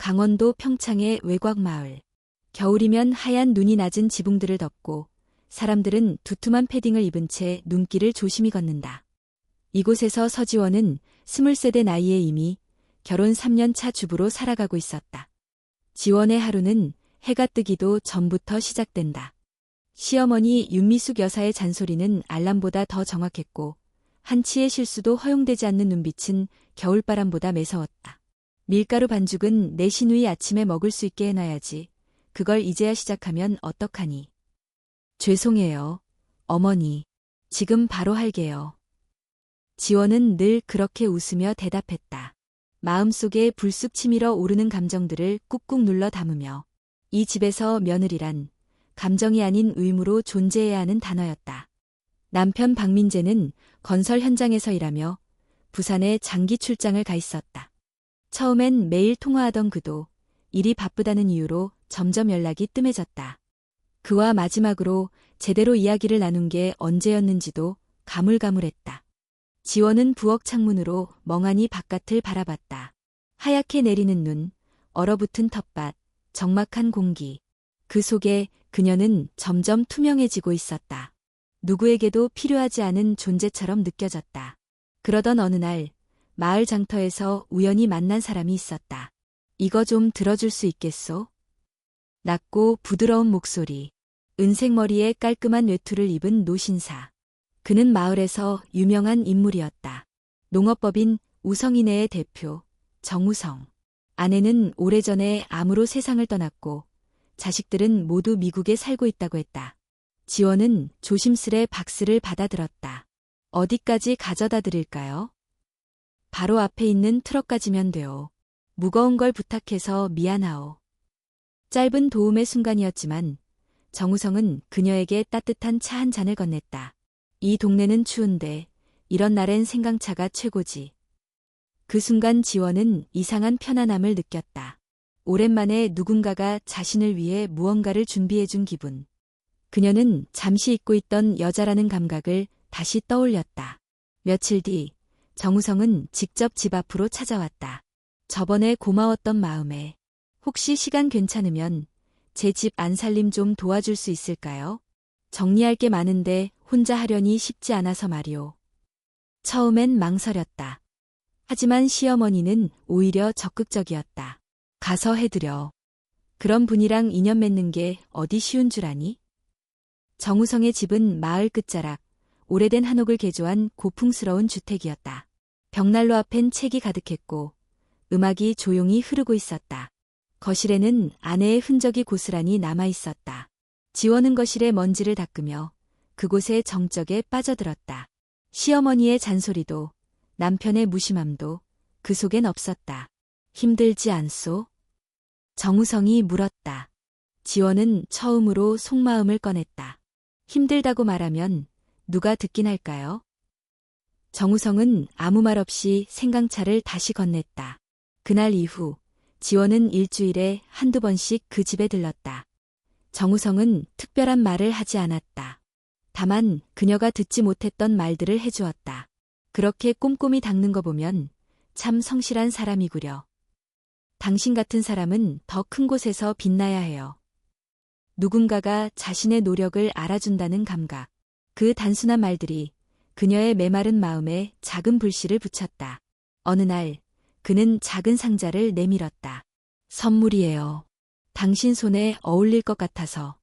강원도 평창의 외곽 마을. 겨울이면 하얀 눈이 낮은 지붕들을 덮고 사람들은 두툼한 패딩을 입은 채 눈길을 조심히 걷는다. 이곳에서 서지원은 23세 나이에 이미 결혼 3년 차 주부로 살아가고 있었다. 지원의 하루는 해가 뜨기도 전부터 시작된다. 시어머니 윤미숙 여사의 잔소리는 알람보다 더 정확했고 한치의 실수도 허용되지 않는 눈빛은 겨울바람보다 매서웠다. 밀가루 반죽은 내신 후이 아침에 먹을 수 있게 해놔야지. 그걸 이제야 시작하면 어떡하니. 죄송해요, 어머니. 지금 바로 할게요. 지원은 늘 그렇게 웃으며 대답했다. 마음속에 불쑥 치밀어 오르는 감정들을 꾹꾹 눌러 담으며 이 집에서 며느리란 감정이 아닌 의무로 존재해야 하는 단어였다. 남편 박민재는 건설 현장에서 일하며 부산에 장기 출장을 가 있었다. 처음엔 매일 통화하던 그도 일이 바쁘다는 이유로 점점 연락이 뜸해졌다. 그와 마지막으로 제대로 이야기를 나눈 게 언제였는지도 가물가물했다. 지원은 부엌 창문으로 멍하니 바깥을 바라봤다. 하얗게 내리는 눈, 얼어붙은 텃밭, 적막한 공기. 그 속에 그녀는 점점 투명해지고 있었다. 누구에게도 필요하지 않은 존재처럼 느껴졌다. 그러던 어느 날 마을 장터에서 우연히 만난 사람이 있었다. 이거 좀 들어줄 수 있겠소? 낮고 부드러운 목소리, 은색 머리에 깔끔한 외투를 입은 노신사. 그는 마을에서 유명한 인물이었다. 농업법인 우성인회의 대표, 정우성. 아내는 오래전에 암으로 세상을 떠났고 자식들은 모두 미국에 살고 있다고 했다. 지원은 조심스레 박스를 받아들었다. 어디까지 가져다 드릴까요? 바로 앞에 있는 트럭까지면 돼요. 무거운 걸 부탁해서 미안하오. 짧은 도움의 순간이었지만 정우성은 그녀에게 따뜻한 차 한 잔을 건넸다. 이 동네는 추운데 이런 날엔 생강차가 최고지. 그 순간 지원은 이상한 편안함을 느꼈다. 오랜만에 누군가가 자신을 위해 무언가를 준비해준 기분. 그녀는 잠시 잊고 있던 여자라는 감각을 다시 떠올렸다. 며칠 뒤 정우성은 직접 집 앞으로 찾아왔다. 저번에 고마웠던 마음에 혹시 시간 괜찮으면 제 집 안살림 좀 도와줄 수 있을까요? 정리할 게 많은데 혼자 하려니 쉽지 않아서 말이오. 처음엔 망설였다. 하지만 시어머니는 오히려 적극적이었다. 가서 해드려. 그런 분이랑 인연 맺는 게 어디 쉬운 줄 아니? 정우성의 집은 마을 끝자락, 오래된 한옥을 개조한 고풍스러운 주택이었다. 벽난로 앞엔 책이 가득했고 음악이 조용히 흐르고 있었다. 거실에는 아내의 흔적이 고스란히 남아있었다. 지원은 거실의 먼지를 닦으며 그곳에 정적에 빠져들었다. 시어머니의 잔소리도 남편의 무심함도 그 속엔 없었다. 힘들지 않소? 정우성이 물었다. 지원은 처음으로 속마음을 꺼냈다. 힘들다고 말하면 누가 듣긴 할까요? 정우성은 아무 말 없이 생강차를 다시 건넸다. 그날 이후 지원은 일주일에 한두 번씩 그 집에 들렀다. 정우성은 특별한 말을 하지 않았다. 다만 그녀가 듣지 못했던 말들을 해주었다. 그렇게 꼼꼼히 닦는 거 보면 참 성실한 사람이구려. 당신 같은 사람은 더 큰 곳에서 빛나야 해요. 누군가가 자신의 노력을 알아준다는 감각. 그 단순한 말들이 그녀의 메마른 마음에 작은 불씨를 붙였다. 어느 날 그는 작은 상자를 내밀었다. 선물이에요. 당신 손에 어울릴 것 같아서.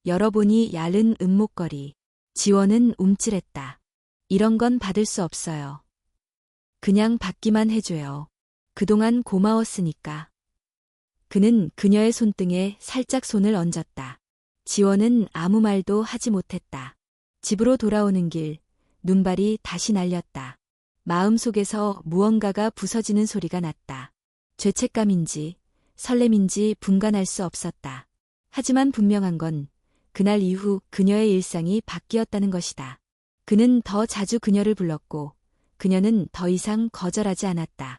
열어보니 얇은 은목걸이. 지원은 움찔했다. 이런 건 받을 수 없어요. 그냥 받기만 해줘요. 그동안 고마웠으니까. 그는 그녀의 손등에 살짝 손을 얹었다. 지원은 아무 말도 하지 못했다. 집으로 돌아오는 길, 눈발이 다시 날렸다. 마음속에서 무언가가 부서지는 소리가 났다. 죄책감인지 설렘인지 분간할 수 없었다. 하지만 분명한 건 그날 이후 그녀의 일상이 바뀌었다는 것이다. 그는 더 자주 그녀를 불렀고 그녀는 더 이상 거절하지 않았다.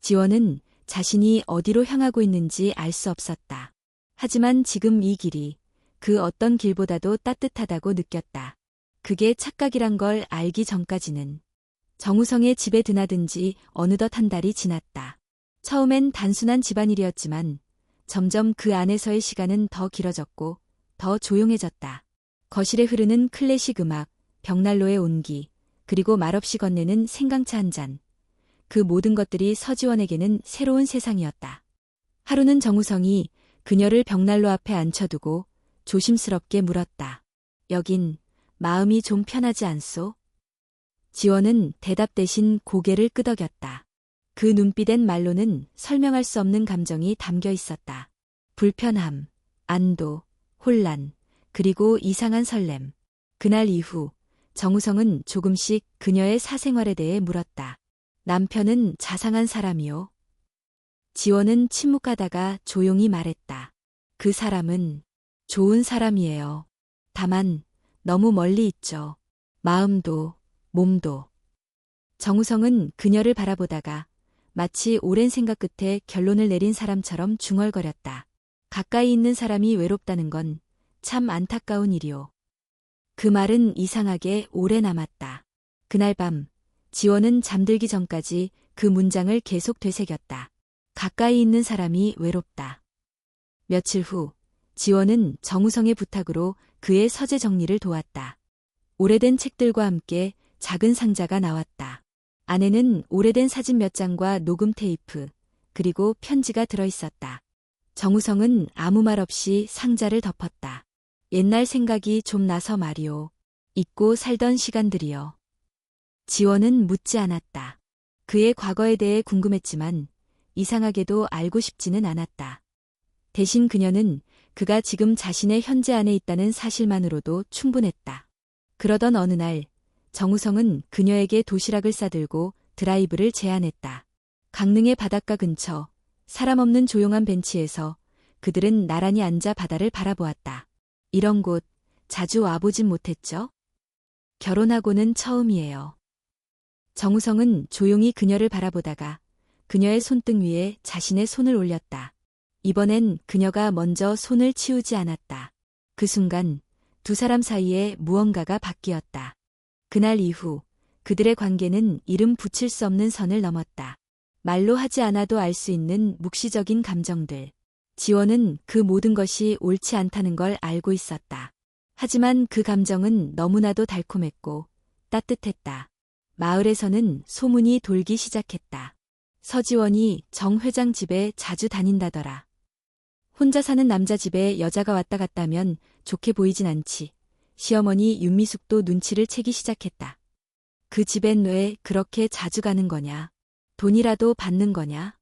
지원은 자신이 어디로 향하고 있는지 알 수 없었다. 하지만 지금 이 길이 그 어떤 길보다도 따뜻하다고 느꼈다. 그게 착각이란 걸 알기 전까지는. 정우성의 집에 드나든 지 어느덧 한 달이 지났다. 처음엔 단순한 집안일이었지만 점점 그 안에서의 시간은 더 길어졌고 더 조용해졌다. 거실에 흐르는 클래식 음악, 벽난로의 온기, 그리고 말없이 건네는 생강차 한 잔. 그 모든 것들이 서지원에게는 새로운 세상이었다. 하루는 정우성이 그녀를 벽난로 앞에 앉혀두고 조심스럽게 물었다. 여긴 마음이 좀 편하지 않소? 지원은 대답 대신 고개를 끄덕였다. 그 눈빛엔 말로는 설명할 수 없는 감정이 담겨 있었다. 불편함, 안도, 혼란, 그리고 이상한 설렘. 그날 이후 정우성은 조금씩 그녀의 사생활에 대해 물었다. 남편은 자상한 사람이요. 지원은 침묵하다가 조용히 말했다. 그 사람은 좋은 사람이에요. 다만 너무 멀리 있죠. 마음도, 몸도. 정우성은 그녀를 바라보다가 마치 오랜 생각 끝에 결론을 내린 사람처럼 중얼거렸다. 가까이 있는 사람이 외롭다는 건 참 안타까운 일이오. 그 말은 이상하게 오래 남았다. 그날 밤 지원은 잠들기 전까지 그 문장을 계속 되새겼다. 가까이 있는 사람이 외롭다. 며칠 후 지원은 정우성의 부탁으로 그의 서재 정리를 도왔다. 오래된 책들과 함께 작은 상자가 나왔다. 안에는 오래된 사진 몇 장과 녹음 테이프, 그리고 편지가 들어있었다. 정우성은 아무 말 없이 상자를 덮었다. 옛날 생각이 좀 나서 말이오. 잊고 살던 시간들이요. 지원은 묻지 않았다. 그의 과거에 대해 궁금했지만 이상하게도 알고 싶지는 않았다. 대신 그녀는 그가 지금 자신의 현재 안에 있다는 사실만으로도 충분했다. 그러던 어느 날 정우성은 그녀에게 도시락을 싸들고 드라이브를 제안했다. 강릉의 바닷가 근처 사람 없는 조용한 벤치에서 그들은 나란히 앉아 바다를 바라보았다. 이런 곳 자주 와보진 못했죠? 결혼하고는 처음이에요. 정우성은 조용히 그녀를 바라보다가 그녀의 손등 위에 자신의 손을 올렸다. 이번엔 그녀가 먼저 손을 치우지 않았다. 그 순간 두 사람 사이에 무언가가 바뀌었다. 그날 이후 그들의 관계는 이름 붙일 수 없는 선을 넘었다. 말로 하지 않아도 알 수 있는 묵시적인 감정들. 지원은 그 모든 것이 옳지 않다는 걸 알고 있었다. 하지만 그 감정은 너무나도 달콤했고 따뜻했다. 마을에서는 소문이 돌기 시작했다. 서지원이 정 회장 집에 자주 다닌다더라. 혼자 사는 남자 집에 여자가 왔다 갔다면 좋게 보이진 않지. 시어머니 윤미숙도 눈치를 채기 시작했다. 그 집엔 왜 그렇게 자주 가는 거냐? 돈이라도 받는 거냐?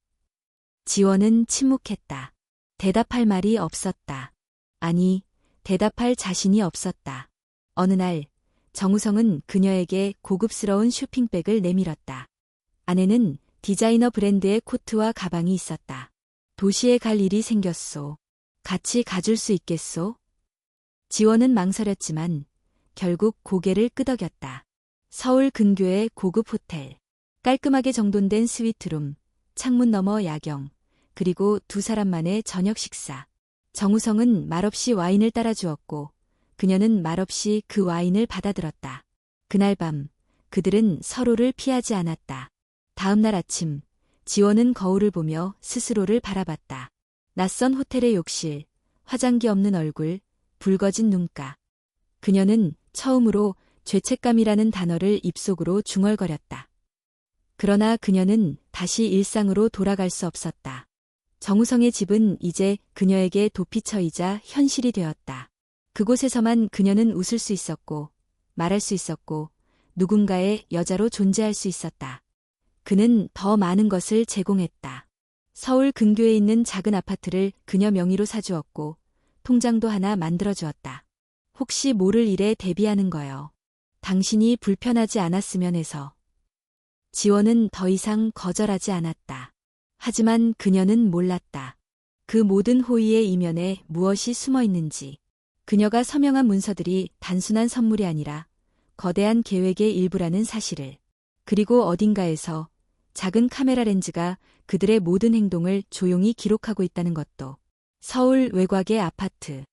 지원은 침묵했다. 대답할 말이 없었다. 아니, 대답할 자신이 없었다. 어느 날 정우성은 그녀에게 고급스러운 쇼핑백을 내밀었다. 안에는 디자이너 브랜드의 코트와 가방이 있었다. 도시에 갈 일이 생겼소. 같이 가줄 수 있겠소? 지원은 망설였지만 결국 고개를 끄덕였다. 서울 근교의 고급 호텔. 깔끔하게 정돈된 스위트룸, 창문 너머 야경, 그리고 두 사람만의 저녁 식사. 정우성은 말없이 와인을 따라주었고 그녀는 말없이 그 와인을 받아들었다. 그날 밤 그들은 서로를 피하지 않았다. 다음 날 아침 지원은 거울을 보며 스스로를 바라봤다. 낯선 호텔의 욕실, 화장기 없는 얼굴, 붉어진 눈가. 그녀는 처음으로 죄책감이라는 단어를 입속으로 중얼거렸다. 그러나 그녀는 다시 일상으로 돌아갈 수 없었다. 정우성의 집은 이제 그녀에게 도피처이자 현실이 되었다. 그곳에서만 그녀는 웃을 수 있었고, 말할 수 있었고, 누군가의 여자로 존재할 수 있었다. 그는 더 많은 것을 제공했다. 서울 근교에 있는 작은 아파트를 그녀 명의로 사주었고, 통장도 하나 만들어주었다. 혹시 모를 일에 대비하는 거요. 당신이 불편하지 않았으면 해서. 지원은 더 이상 거절하지 않았다. 하지만 그녀는 몰랐다. 그 모든 호의의 이면에 무엇이 숨어 있는지. 그녀가 서명한 문서들이 단순한 선물이 아니라 거대한 계획의 일부라는 사실을. 그리고 어딘가에서 작은 카메라 렌즈가 그들의 모든 행동을 조용히 기록하고 있다는 것도. 서울 외곽의 아파트.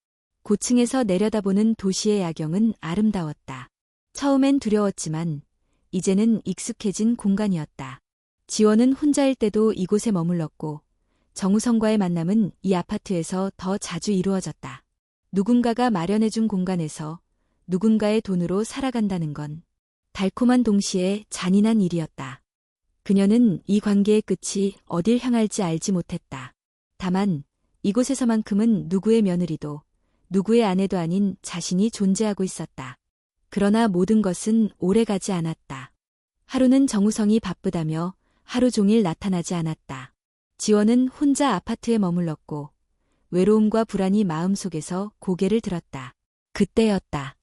고층에서 내려다보는 도시의 야경은 아름다웠다. 처음엔 두려웠지만 이제는 익숙해진 공간이었다. 지원은 혼자일 때도 이곳에 머물렀고 정우성과의 만남은 이 아파트에서 더 자주 이루어졌다. 누군가가 마련해준 공간에서 누군가의 돈으로 살아간다는 건 달콤한 동시에 잔인한 일이었다. 그녀는 이 관계의 끝이 어딜 향할지 알지 못했다. 다만 이곳에서만큼은 누구의 며느리도 누구의 아내도 아닌 자신이 존재하고 있었다. 그러나 모든 것은 오래가지 않았다. 하루는 정우성이 바쁘다며 하루 종일 나타나지 않았다. 지원은 혼자 아파트에 머물렀고 외로움과 불안이 마음속에서 고개를 들었다. 그때였다.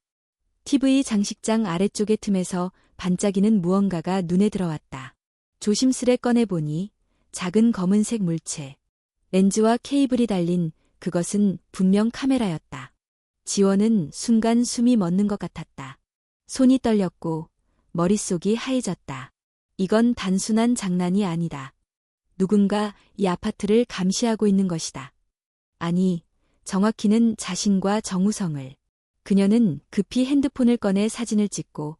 TV 장식장 아래쪽의 틈에서 반짝이는 무언가가 눈에 들어왔다. 조심스레 꺼내보니 작은 검은색 물체. 렌즈와 케이블이 달린 그것은 분명 카메라였다. 지원은 순간 숨이 멎는 것 같았다. 손이 떨렸고 머릿속이 하얘졌다. 이건 단순한 장난이 아니다. 누군가 이 아파트를 감시하고 있는 것이다. 아니, 정확히는 자신과 정우성을. 그녀는 급히 핸드폰을 꺼내 사진을 찍고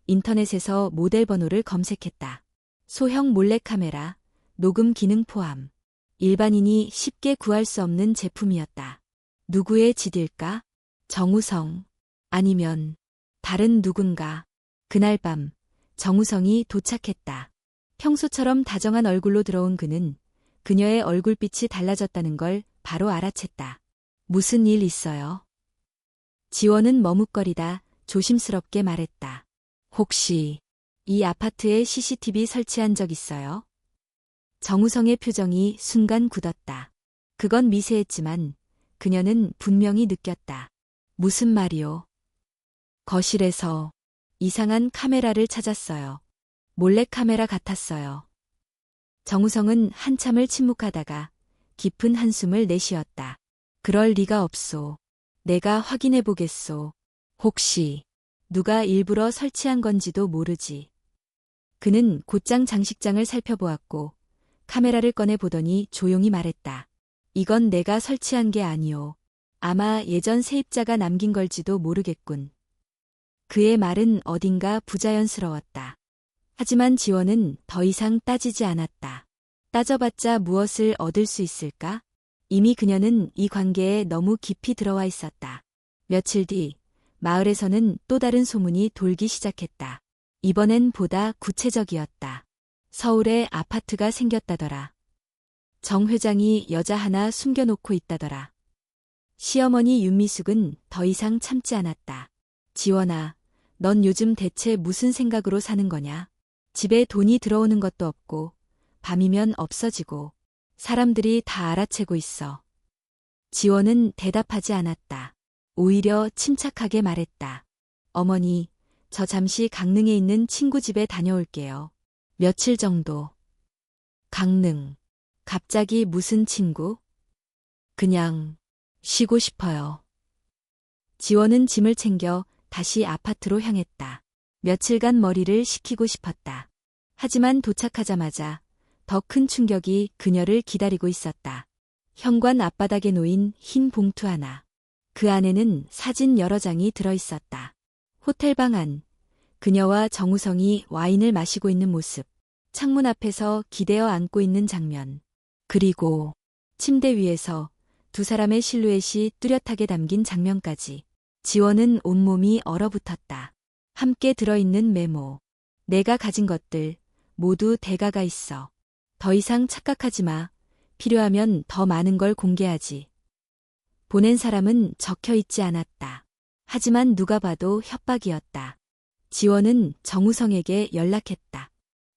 인터넷에서 모델 번호를 검색했다. 소형 몰래카메라, 녹음 기능 포함. 일반인이 쉽게 구할 수 없는 제품이었다. 누구의 짓일까? 정우성. 아니면 다른 누군가. 그날 밤 정우성이 도착했다. 평소처럼 다정한 얼굴로 들어온 그는 그녀의 얼굴빛이 달라졌다는 걸 바로 알아챘다. 무슨 일 있어요? 지원은 머뭇거리다 조심스럽게 말했다. 혹시 이 아파트에 CCTV 설치한 적 있어요? 정우성의 표정이 순간 굳었다. 그건 미세했지만 그녀는 분명히 느꼈다. 무슨 말이요? 거실에서 이상한 카메라를 찾았어요. 몰래카메라 같았어요. 정우성은 한참을 침묵하다가 깊은 한숨을 내쉬었다. 그럴 리가 없소. 내가 확인해 보겠소. 혹시 누가 일부러 설치한 건지도 모르지. 그는 곧장 장식장을 살펴보았고 카메라를 꺼내 보더니 조용히 말했다. 이건 내가 설치한 게 아니오. 아마 예전 세입자가 남긴 걸지도 모르겠군. 그의 말은 어딘가 부자연스러웠다. 하지만 지원은 더 이상 따지지 않았다. 따져봤자 무엇을 얻을 수 있을까? 이미 그녀는 이 관계에 너무 깊이 들어와 있었다. 며칠 뒤 마을에서는 또 다른 소문이 돌기 시작했다. 이번엔 보다 구체적이었다. 서울에 아파트가 생겼다더라. 정 회장이 여자 하나 숨겨놓고 있다더라. 시어머니 윤미숙은 더 이상 참지 않았다. 지원아, 넌 요즘 대체 무슨 생각으로 사는 거냐? 집에 돈이 들어오는 것도 없고 밤이면 없어지고 사람들이 다 알아채고 있어. 지원은 대답하지 않았다. 오히려 침착하게 말했다. 어머니, 저 잠시 강릉에 있는 친구 집에 다녀올게요. 며칠 정도. 강릉. 갑자기 무슨 친구? 그냥 쉬고 싶어요. 지원은 짐을 챙겨 다시 아파트로 향했다. 며칠간 머리를 식히고 싶었다. 하지만 도착하자마자 더 큰 충격이 그녀를 기다리고 있었다. 현관 앞바닥에 놓인 흰 봉투 하나. 그 안에는 사진 여러 장이 들어있었다. 호텔방 안. 그녀와 정우성이 와인을 마시고 있는 모습. 창문 앞에서 기대어 앉고 있는 장면. 그리고 침대 위에서 두 사람의 실루엣이 뚜렷하게 담긴 장면까지. 지원은 온몸이 얼어붙었다. 함께 들어있는 메모. 내가 가진 것들 모두 대가가 있어. 더 이상 착각하지 마. 필요하면 더 많은 걸 공개하지. 보낸 사람은 적혀 있지 않았다. 하지만 누가 봐도 협박이었다. 지원은 정우성에게 연락했다.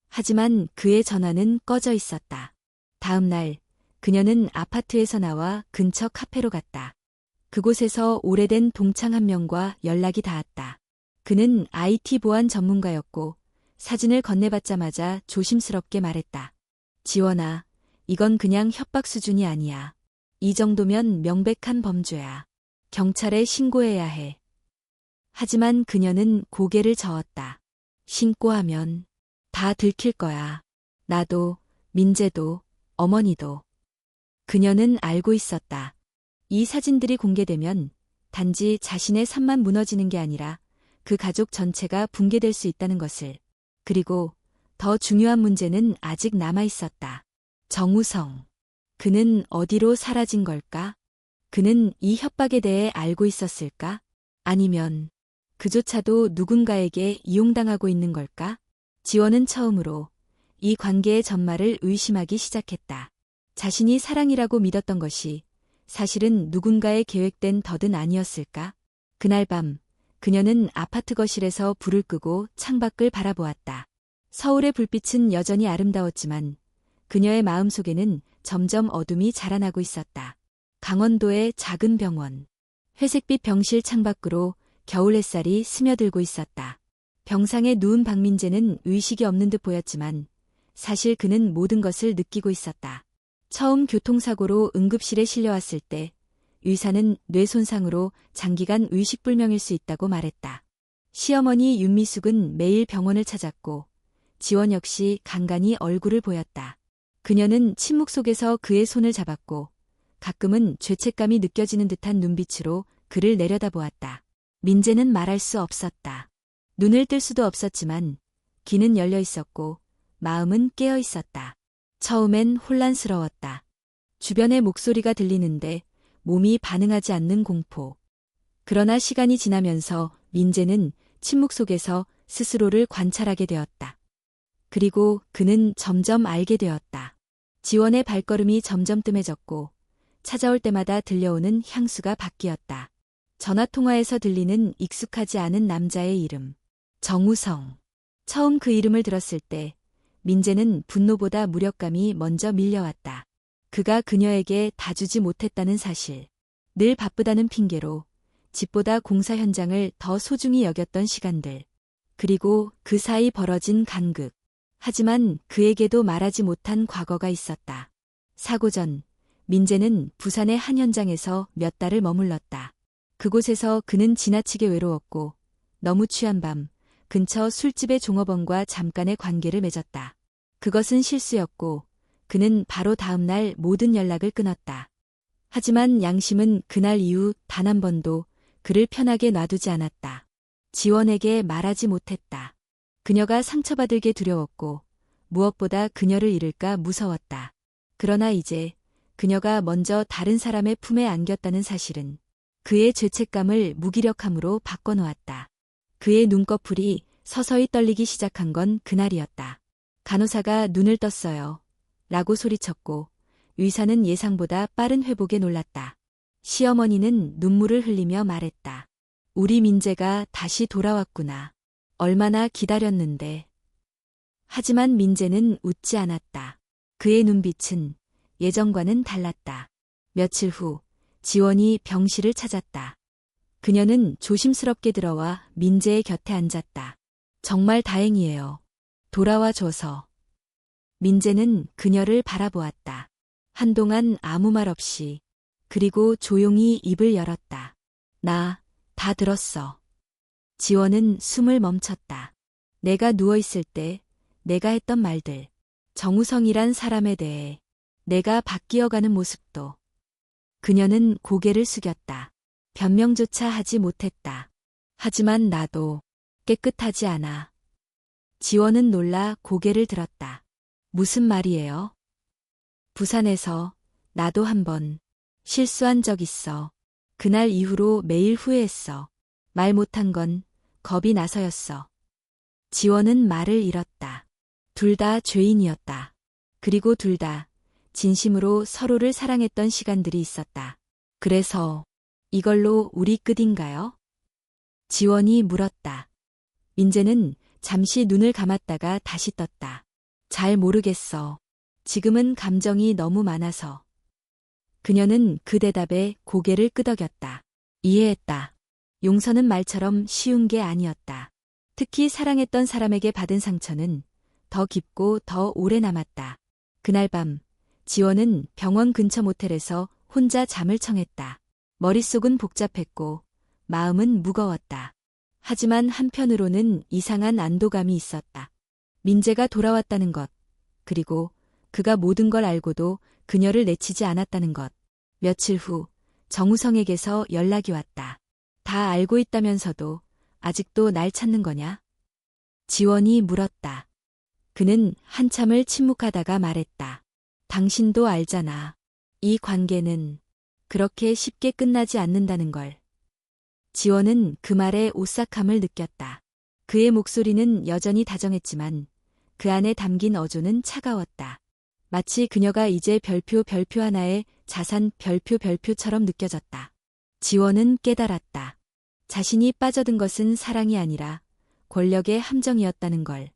하지만 그의 전화는 꺼져 있었다. 다음 날 그녀는 아파트에서 나와 근처 카페로 갔다. 그곳에서 오래된 동창 한 명과 연락이 닿았다. 그는 IT 보안 전문가였고 사진을 건네받자마자 조심스럽게 말했다. 지원아, 이건 그냥 협박 수준이 아니야. 이 정도면 명백한 범죄야. 경찰에 신고해야 해. 하지만 그녀는 고개를 저었다. 신고하면 다 들킬 거야. 나도, 민재도, 어머니도. 그녀는 알고 있었다. 이 사진들이 공개되면 단지 자신의 삶만 무너지는 게 아니라 그 가족 전체가 붕괴될 수 있다는 것을. 그리고 더 중요한 문제는 아직 남아 있었다. 정우성. 그는 어디로 사라진 걸까? 그는 이 협박에 대해 알고 있었을까? 아니면 그조차도 누군가에게 이용당하고 있는 걸까? 지원은 처음으로 이 관계의 전말을 의심하기 시작했다. 자신이 사랑이라고 믿었던 것이 사실은 누군가의 계획된 덫은 아니었을까? 그날 밤 그녀는 아파트 거실에서 불을 끄고 창밖을 바라보았다. 서울의 불빛은 여전히 아름다웠지만 그녀의 마음속에는 점점 어둠이 자라나고 있었다. 강원도의 작은 병원. 회색빛 병실 창밖으로 겨울 햇살이 스며들고 있었다. 병상에 누운 박민재는 의식이 없는 듯 보였지만 사실 그는 모든 것을 느끼고 있었다. 처음 교통사고로 응급실에 실려왔을 때 의사는 뇌 손상으로 장기간 의식불명일 수 있다고 말했다. 시어머니 윤미숙은 매일 병원을 찾았고 지원 역시 간간히 얼굴을 보였다. 그녀는 침묵 속에서 그의 손을 잡았고 가끔은 죄책감이 느껴지는 듯한 눈빛으로 그를 내려다보았다. 민재는 말할 수 없었다. 눈을 뜰 수도 없었지만 귀는 열려 있었고 마음은 깨어 있었다. 처음엔 혼란스러웠다. 주변의 목소리가 들리는데 몸이 반응하지 않는 공포. 그러나 시간이 지나면서 민재는 침묵 속에서 스스로를 관찰하게 되었다. 그리고 그는 점점 알게 되었다. 지원의 발걸음이 점점 뜸해졌고 찾아올 때마다 들려오는 향수가 바뀌었다. 전화통화에서 들리는 익숙하지 않은 남자의 이름. 정우성. 처음 그 이름을 들었을 때 민재는 분노보다 무력감이 먼저 밀려왔다. 그가 그녀에게 다 주지 못했다는 사실. 늘 바쁘다는 핑계로 집보다 공사 현장을 더 소중히 여겼던 시간들. 그리고 그 사이 벌어진 간극. 하지만 그에게도 말하지 못한 과거가 있었다. 사고 전 민재는 부산의 한 현장에서 몇 달을 머물렀다. 그곳에서 그는 지나치게 외로웠고 너무 취한 밤 근처 술집의 종업원과 잠깐의 관계를 맺었다. 그것은 실수였고 그는 바로 다음 날 모든 연락을 끊었다. 하지만 양심은 그날 이후 단 한 번도 그를 편하게 놔두지 않았다. 지원에게 말하지 못했다. 그녀가 상처받을 게 두려웠고 무엇보다 그녀를 잃을까 무서웠다. 그러나 이제 그녀가 먼저 다른 사람의 품에 안겼다는 사실은 그의 죄책감을 무기력함으로 바꿔놓았다. 그의 눈꺼풀이 서서히 떨리기 시작한 건 그날이었다. 간호사가 눈을 떴어요. 라고 소리쳤고 의사는 예상보다 빠른 회복에 놀랐다. 시어머니는 눈물을 흘리며 말했다. 우리 민재가 다시 돌아왔구나. 얼마나 기다렸는데. 하지만 민재는 웃지 않았다. 그의 눈빛은 예전과는 달랐다. 며칠 후 지원이 병실을 찾았다. 그녀는 조심스럽게 들어와 민재의 곁에 앉았다. 정말 다행이에요. 돌아와줘서. 민재는 그녀를 바라보았다. 한동안 아무 말 없이. 그리고 조용히 입을 열었다. 나 다 들었어. 지원은 숨을 멈췄다. 내가 누워있을 때 내가 했던 말들. 정우성이란 사람에 대해 내가 바뀌어가는 모습도. 그녀는 고개를 숙였다. 변명조차 하지 못했다. 하지만 나도 깨끗하지 않아. 지원은 놀라 고개를 들었다. 무슨 말이에요? 부산에서 나도 한번 실수한 적 있어. 그날 이후로 매일 후회했어. 말 못한 건 겁이 나서였어. 지원은 말을 잃었다. 둘 다 죄인이었다. 그리고 둘 다 진심으로 서로를 사랑했던 시간들이 있었다. 그래서 이걸로 우리 끝인가요? 지원이 물었다. 민재는 잠시 눈을 감았다가 다시 떴다. 잘 모르겠어. 지금은 감정이 너무 많아서. 그녀는 그 대답에 고개를 끄덕였다. 이해했다. 용서는 말처럼 쉬운 게 아니었다. 특히 사랑했던 사람에게 받은 상처는 더 깊고 더 오래 남았다. 그날 밤 지원은 병원 근처 모텔에서 혼자 잠을 청했다. 머릿속은 복잡했고 마음은 무거웠다. 하지만 한편으로는 이상한 안도감이 있었다. 민재가 돌아왔다는 것, 그리고 그가 모든 걸 알고도 그녀를 내치지 않았다는 것. 며칠 후 정우성에게서 연락이 왔다. 다 알고 있다면서도 아직도 날 찾는 거냐? 지원이 물었다. 그는 한참을 침묵하다가 말했다. 당신도 알잖아. 이 관계는 그렇게 쉽게 끝나지 않는다는 걸. 지원은 그 말에 오싹함을 느꼈다. 그의 목소리는 여전히 다정했지만 그 안에 담긴 어조는 차가웠다. 마치 그녀가 이제 별표 하나의 자산 별표처럼 느껴졌다. 지원은 깨달았다. 자신이 빠져든 것은 사랑이 아니라 권력의 함정이었다는 걸.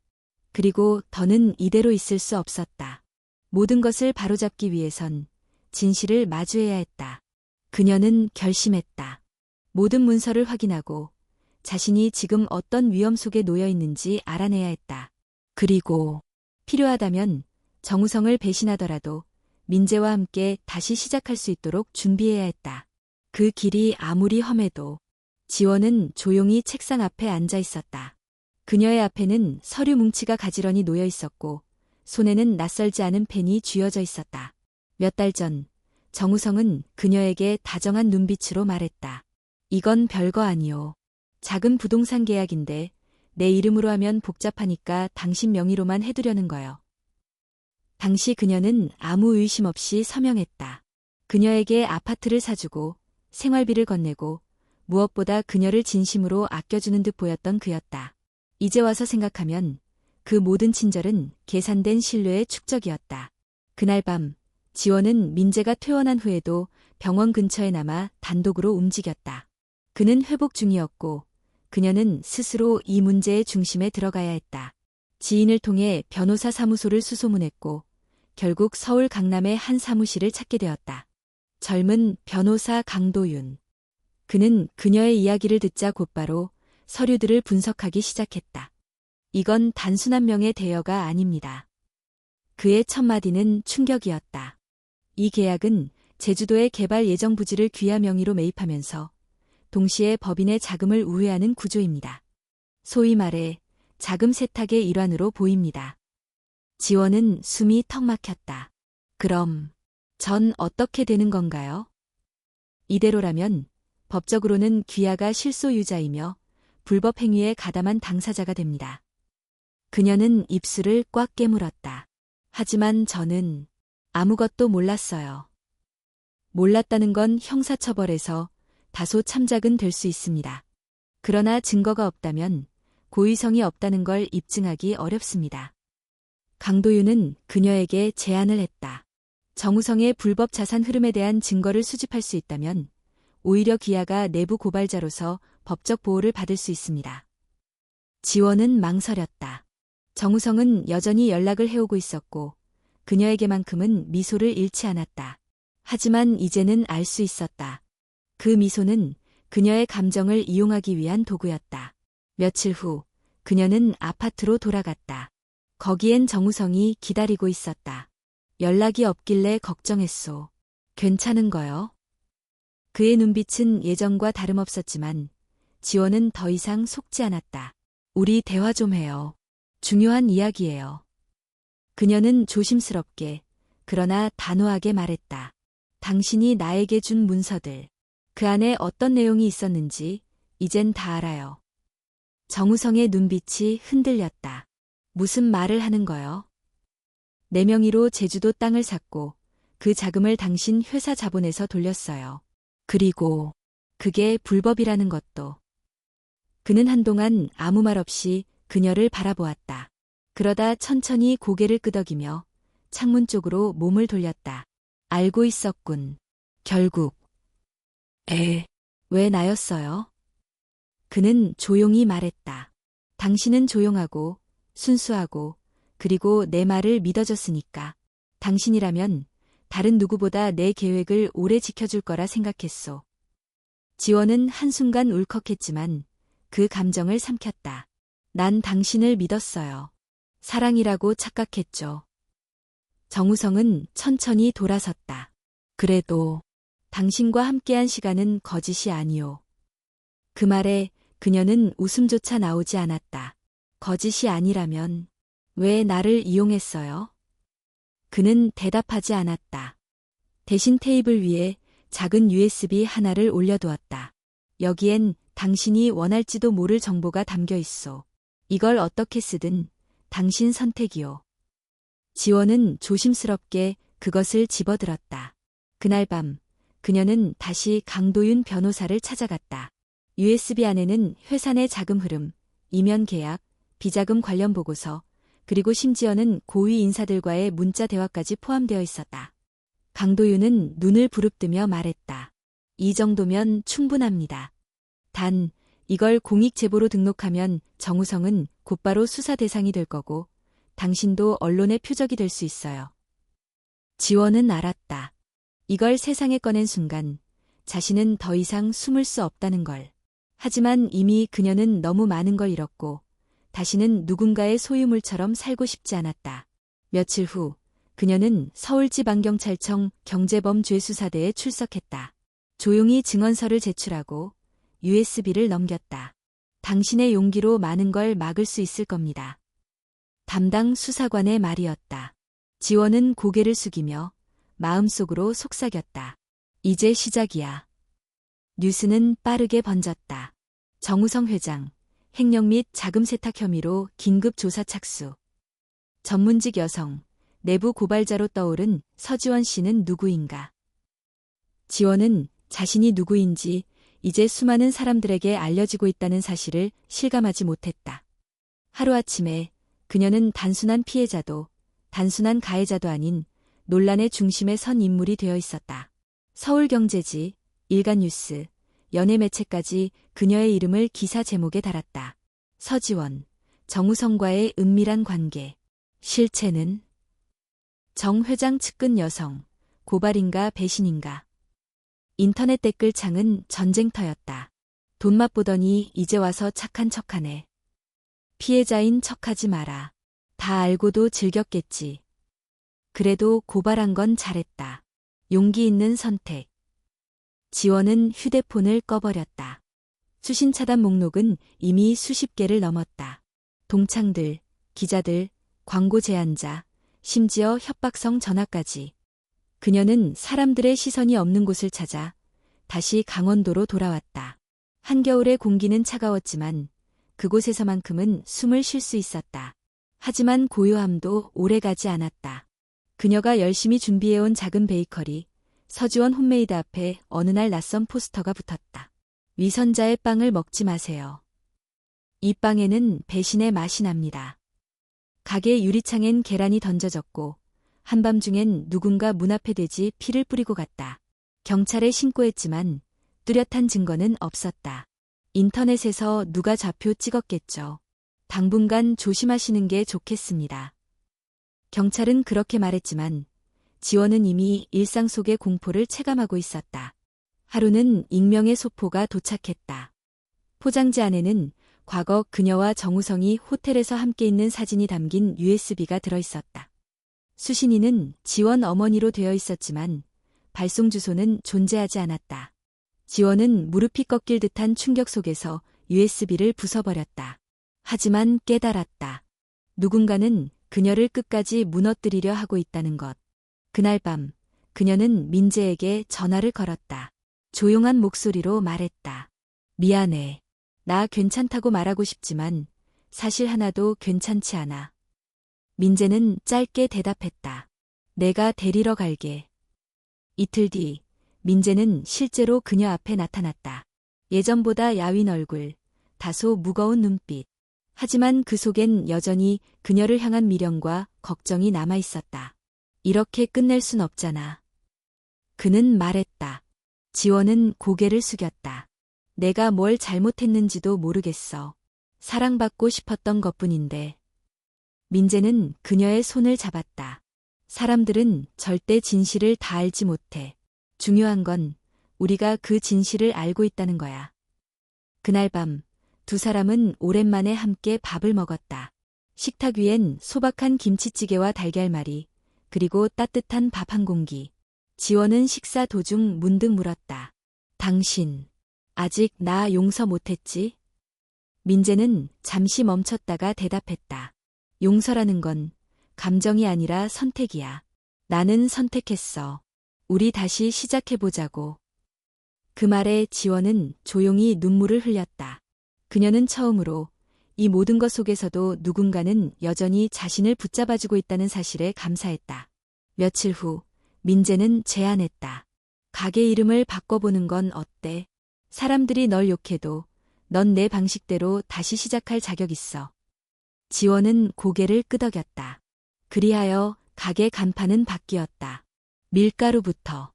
그리고 더는 이대로 있을 수 없었다. 모든 것을 바로잡기 위해선 진실을 마주해야 했다. 그녀는 결심했다. 모든 문서를 확인하고 자신이 지금 어떤 위험 속에 놓여 있는지 알아내야 했다. 그리고 필요하다면 정우성을 배신하더라도 민재와 함께 다시 시작할 수 있도록 준비해야 했다. 그 길이 아무리 험해도 지원은 조용히 책상 앞에 앉아 있었다. 그녀의 앞에는 서류 뭉치가 가지런히 놓여 있었고 손에는 낯설지 않은 펜이 쥐어져 있었다. 몇 달 전 정우성은 그녀에게 다정한 눈빛으로 말했다. 이건 별거 아니오. 작은 부동산 계약인데 내 이름으로 하면 복잡하니까 당신 명의로만 해두려는 거요. 당시 그녀는 아무 의심 없이 서명했다. 그녀에게 아파트를 사주고 생활비를 건네고 무엇보다 그녀를 진심으로 아껴주는 듯 보였던 그였다. 이제 와서 생각하면 그 모든 친절은 계산된 신뢰의 축적이었다. 그날 밤 지원은 민재가 퇴원한 후에도 병원 근처에 남아 단독으로 움직였다. 그는 회복 중이었고 그녀는 스스로 이 문제의 중심에 들어가야 했다. 지인을 통해 변호사 사무소를 수소문했고 결국 서울 강남의 한 사무실을 찾게 되었다. 젊은 변호사 강도윤. 그는 그녀의 이야기를 듣자 곧바로 서류들을 분석하기 시작했다. 이건 단순 한 명의 대여가 아닙니다. 그의 첫 마디는 충격이었다. 이 계약은 제주도의 개발 예정 부지를 귀하 명의로 매입하면서 동시에 법인의 자금을 우회하는 구조입니다. 소위 말해 자금 세탁의 일환으로 보입니다. 지원은 숨이 턱 막혔다. 그럼 전 어떻게 되는 건가요? 이대로라면 법적으로는 귀하가 실소유자이며 불법 행위에 가담한 당사자가 됩니다. 그녀는 입술을 꽉 깨물었다. 하지만 저는 아무것도 몰랐어요. 몰랐다는 건 형사처벌에서 다소 참작은 될 수 있습니다. 그러나 증거가 없다면 고의성이 없다는 걸 입증하기 어렵습니다. 강도윤은 그녀에게 제안을 했다. 정우성의 불법 자산 흐름에 대한 증거를 수집할 수 있다면 오히려 귀하가 내부 고발자로서 법적 보호를 받을 수 있습니다. 지원은 망설였다. 정우성은 여전히 연락을 해오고 있었고 그녀에게만큼은 미소를 잃지 않았다. 하지만 이제는 알 수 있었다. 그 미소는 그녀의 감정을 이용하기 위한 도구였다. 며칠 후 그녀는 아파트로 돌아갔다. 거기엔 정우성이 기다리고 있었다. 연락이 없길래 걱정했소. 괜찮은 거요? 그의 눈빛은 예전과 다름없었지만 지원은 더 이상 속지 않았다. 우리 대화 좀 해요. 중요한 이야기예요. 그녀는 조심스럽게 그러나 단호하게 말했다. 당신이 나에게 준 문서들. 그 안에 어떤 내용이 있었는지 이젠 다 알아요. 정우성의 눈빛이 흔들렸다. 무슨 말을 하는 거요? 내 명의로 제주도 땅을 샀고 그 자금을 당신 회사 자본에서 돌렸어요. 그리고 그게 불법이라는 것도. 그는 한동안 아무 말 없이 그녀를 바라보았다. 그러다 천천히 고개를 끄덕이며 창문 쪽으로 몸을 돌렸다. 알고 있었군. 결국. 왜 나였어요? 그는 조용히 말했다. 당신은 조용하고 순수하고 그리고 내 말을 믿어줬으니까. 당신이라면 다른 누구보다 내 계획을 오래 지켜줄 거라 생각했소. 지원은 한순간 울컥했지만 그 감정을 삼켰다. 난 당신을 믿었어요. 사랑이라고 착각했죠. 정우성은 천천히 돌아섰다. 그래도 당신과 함께한 시간은 거짓이 아니오. 그 말에 그녀는 웃음조차 나오지 않았다. 거짓이 아니라면 왜 나를 이용했어요? 그는 대답하지 않았다. 대신 테이블 위에 작은 USB 하나를 올려두었다. 여기엔 당신이 원할지도 모를 정보가 담겨 있어. 이걸 어떻게 쓰든 당신 선택이요. 지원은 조심스럽게 그것을 집어들었다. 그날 밤, 그녀는 다시 강도윤 변호사를 찾아갔다. USB 안에는 회사 내 자금 흐름, 이면 계약, 비자금 관련 보고서, 그리고 심지어는 고위 인사들과의 문자 대화까지 포함되어 있었다. 강도윤은 눈을 부릅뜨며 말했다. 이 정도면 충분합니다. 단, 이걸 공익제보로 등록하면 정우성은 곧바로 수사 대상이 될 거고, 당신도 언론의 표적이 될 수 있어요. 지원은 알았다. 이걸 세상에 꺼낸 순간, 자신은 더 이상 숨을 수 없다는 걸. 하지만 이미 그녀는 너무 많은 걸 잃었고, 다시는 누군가의 소유물처럼 살고 싶지 않았다. 며칠 후, 그녀는 서울지방경찰청 경제범죄수사대에 출석했다. 조용히 증언서를 제출하고 USB를 넘겼다. 당신의 용기로 많은 걸 막을 수 있을 겁니다. 담당 수사관의 말이었다. 지원은 고개를 숙이며 마음속으로 속삭였다. 이제 시작이야. 뉴스는 빠르게 번졌다. 정우성 회장, 횡령 및 자금 세탁 혐의로 긴급 조사 착수. 전문직 여성, 내부 고발자로 떠오른 서지원 씨는 누구인가? 지원은 자신이 누구인지 이제 수많은 사람들에게 알려지고 있다는 사실을 실감하지 못했다. 하루아침에 그녀는 단순한 피해자도, 단순한 가해자도 아닌 논란의 중심에 선 인물이 되어 있었다. 서울경제지, 일간뉴스, 연예매체까지 그녀의 이름을 기사 제목에 달았다. 서지원, 정우성과의 은밀한 관계. 실체는? 정 회장 측근 여성, 고발인가 배신인가. 인터넷 댓글창은 전쟁터였다. 돈 맛보더니 이제 와서 착한 척하네. 피해자인 척하지 마라. 다 알고도 즐겼겠지. 그래도 고발한 건 잘했다. 용기 있는 선택. 지원은 휴대폰을 꺼버렸다. 수신 차단 목록은 이미 수십 개를 넘었다. 동창들, 기자들, 광고 제안자, 심지어 협박성 전화까지. 그녀는 사람들의 시선이 없는 곳을 찾아 다시 강원도로 돌아왔다. 한겨울의 공기는 차가웠지만 그곳에서만큼은 숨을 쉴 수 있었다. 하지만 고요함도 오래가지 않았다. 그녀가 열심히 준비해온 작은 베이커리, 서지원 홈메이드 앞에 어느 날 낯선 포스터가 붙었다. 위선자의 빵을 먹지 마세요. 이 빵에는 배신의 맛이 납니다. 가게 유리창엔 계란이 던져졌고 한밤중엔 누군가 문 앞에 돼지 피를 뿌리고 갔다. 경찰에 신고했지만 뚜렷한 증거는 없었다. 인터넷에서 누가 좌표 찍었겠죠. 당분간 조심하시는 게 좋겠습니다. 경찰은 그렇게 말했지만 지원은 이미 일상 속의 공포를 체감하고 있었다. 하루는 익명의 소포가 도착했다. 포장지 안에는 과거 그녀와 정우성이 호텔에서 함께 있는 사진이 담긴 USB가 들어있었다. 수신인은 지원 어머니로 되어 있었지만 발송 주소는 존재하지 않았다. 지원은 무릎이 꺾일 듯한 충격 속에서 USB를 부숴버렸다. 하지만 깨달았다. 누군가는 그녀를 끝까지 무너뜨리려 하고 있다는 것. 그날 밤 그녀는 민재에게 전화를 걸었다. 조용한 목소리로 말했다. 미안해. 나 괜찮다고 말하고 싶지만 사실 하나도 괜찮지 않아. 민재는 짧게 대답했다. 내가 데리러 갈게. 이틀 뒤 민재는 실제로 그녀 앞에 나타났다. 예전보다 야윈 얼굴, 다소 무거운 눈빛. 하지만 그 속엔 여전히 그녀를 향한 미련과 걱정이 남아있었다. 이렇게 끝낼 순 없잖아. 그는 말했다. 지원은 고개를 숙였다. 내가 뭘 잘못했는지도 모르겠어. 사랑받고 싶었던 것뿐인데. 민재는 그녀의 손을 잡았다. 사람들은 절대 진실을 다 알지 못해. 중요한 건 우리가 그 진실을 알고 있다는 거야. 그날 밤 두 사람은 오랜만에 함께 밥을 먹었다. 식탁 위엔 소박한 김치찌개와 달걀말이, 그리고 따뜻한 밥 한 공기. 지원은 식사 도중 문득 물었다. 당신, 아직 나 용서 못했지? 민재는 잠시 멈췄다가 대답했다. 용서라는 건 감정이 아니라 선택이야. 나는 선택했어. 우리 다시 시작해보자고. 그 말에 지원은 조용히 눈물을 흘렸다. 그녀는 처음으로 이 모든 것 속에서도 누군가는 여전히 자신을 붙잡아주고 있다는 사실에 감사했다. 며칠 후 민재는 제안했다. 가게 이름을 바꿔보는 건 어때? 사람들이 널 욕해도 넌 내 방식대로 다시 시작할 자격 있어. 지원은 고개를 끄덕였다. 그리하여 가게 간판은 바뀌었다. 밀가루부터.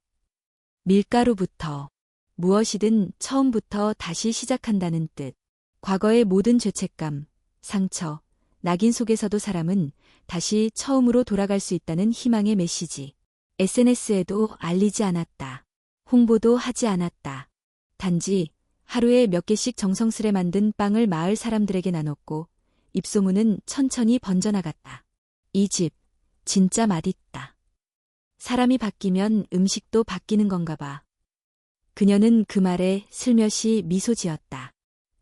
무엇이든 처음부터 다시 시작한다는 뜻. 과거의 모든 죄책감, 상처, 낙인 속에서도 사람은 다시 처음으로 돌아갈 수 있다는 희망의 메시지. SNS에도 알리지 않았다. 홍보도 하지 않았다. 단지 하루에 몇 개씩 정성스레 만든 빵을 마을 사람들에게 나눴고 입소문은 천천히 번져나갔다. 이 집 진짜 맛있다. 사람이 바뀌면 음식도 바뀌는 건가 봐. 그녀는 그 말에 슬며시 미소 지었다.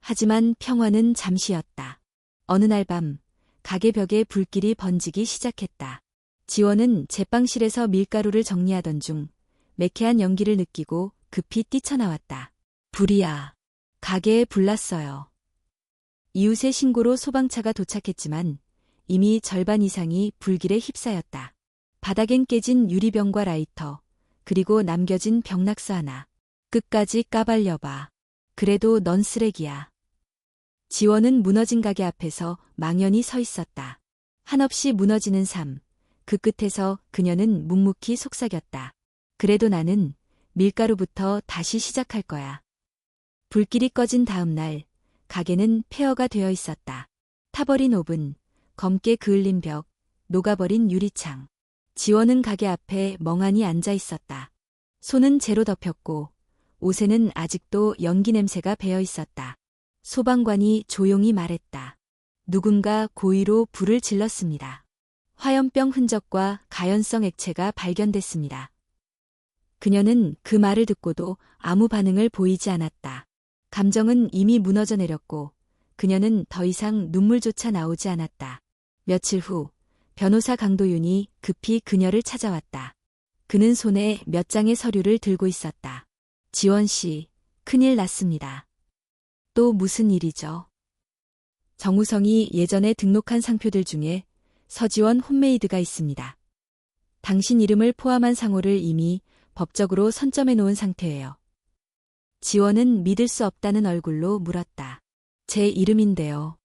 하지만 평화는 잠시였다. 어느 날 밤 가게 벽에 불길이 번지기 시작했다. 지원은 제빵실에서 밀가루를 정리하던 중 매캐한 연기를 느끼고 급히 뛰쳐나왔다. 불이야. 가게에 불났어요. 이웃의 신고로 소방차가 도착했지만 이미 절반 이상이 불길에 휩싸였다. 바닥엔 깨진 유리병과 라이터, 그리고 남겨진 병낙서 하나. 끝까지 까발려봐. 그래도 넌 쓰레기야. 지원은 무너진 가게 앞에서 망연히 서 있었다. 한없이 무너지는 삶. 그 끝에서 그녀는 묵묵히 속삭였다. 그래도 나는 밀가루부터 다시 시작할 거야. 불길이 꺼진 다음 날, 가게는 폐허가 되어 있었다. 타버린 오븐, 검게 그을린 벽, 녹아버린 유리창. 지원은 가게 앞에 멍하니 앉아 있었다. 손은 재로 덮였고 옷에는 아직도 연기 냄새가 배어 있었다. 소방관이 조용히 말했다. 누군가 고의로 불을 질렀습니다. 화염병 흔적과 가연성 액체가 발견됐습니다. 그녀는 그 말을 듣고도 아무 반응을 보이지 않았다. 감정은 이미 무너져 내렸고 그녀는 더 이상 눈물조차 나오지 않았다. 며칠 후 변호사 강도윤이 급히 그녀를 찾아왔다. 그는 손에 몇 장의 서류를 들고 있었다. 지원 씨, 큰일 났습니다. 또 무슨 일이죠? 정우성이 예전에 등록한 상표들 중에 서지원 홈메이드가 있습니다. 당신 이름을 포함한 상호를 이미 법적으로 선점해 놓은 상태예요. 지원은 믿을 수 없다는 얼굴로 물었다. 제 이름인데요.